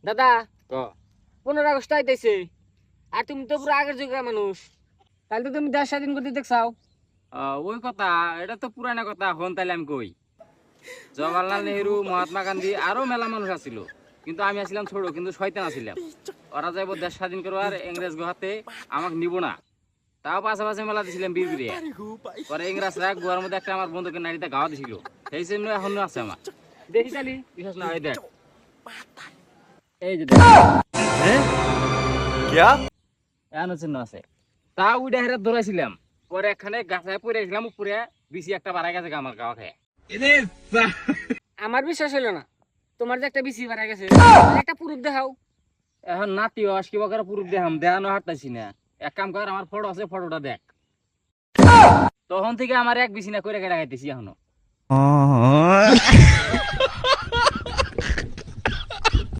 দাদা ক 15 আগস্ট আইতেছে আর তুমি তো পুরো আগের যুগের মানুষ, তাহলে তো তুমি দেশ স্বাধীন করতে দেখছাও। ওই কথা, এটা তো পুরানা কথা। হন তাইলে আমি কই, জওয়াহরলাল নেহেরু, মহাত্মা গান্ধী আরো মেলা মানুষ আছিল, কিন্তু আমি আসলাম ছোট, কিন্তু শয়তান আছিলাম। ওরা যাইব দেশ স্বাধীন করবার ইংরেজ হাতে, আমাকে নিব না। তাও পাশাপাশি মেলা দিছিলাম বীর বিরিয়া। পরে ইংরেজরা গোয়ার মধ্যে একটা আমার বন্ধুকে নারীতে গাওয়া দিছিল, সেই জন্য এখনো আছে আমার। দেখি তালি বিশেষ না হয় দেখ, এই যে দেখ, हैं क्या? এখনো চিহ্ন আছে। তা উইডা হেরে ধরেছিলাম, পরে এখানে গাছায় পড়ে গেছিলাম, উপরে বিসি একটা বাড়াই গেছে আমার গাওয়া খেয়ে। আমার বিশ্বাস হলো না তোমার যে একটা বিসি বাড়া গেছে, একটা পুরুষ দেখাও। এখন নাতি আস কিবা করে পুরুষ দেখাম, দেখানো হাঁটতাছি না। এক কাম কর, আমার ফটো আছে, ফটোটা দেখ। তখন থেকে আমার এক বিছিনা করে কেটে খাইতেছি এখনো।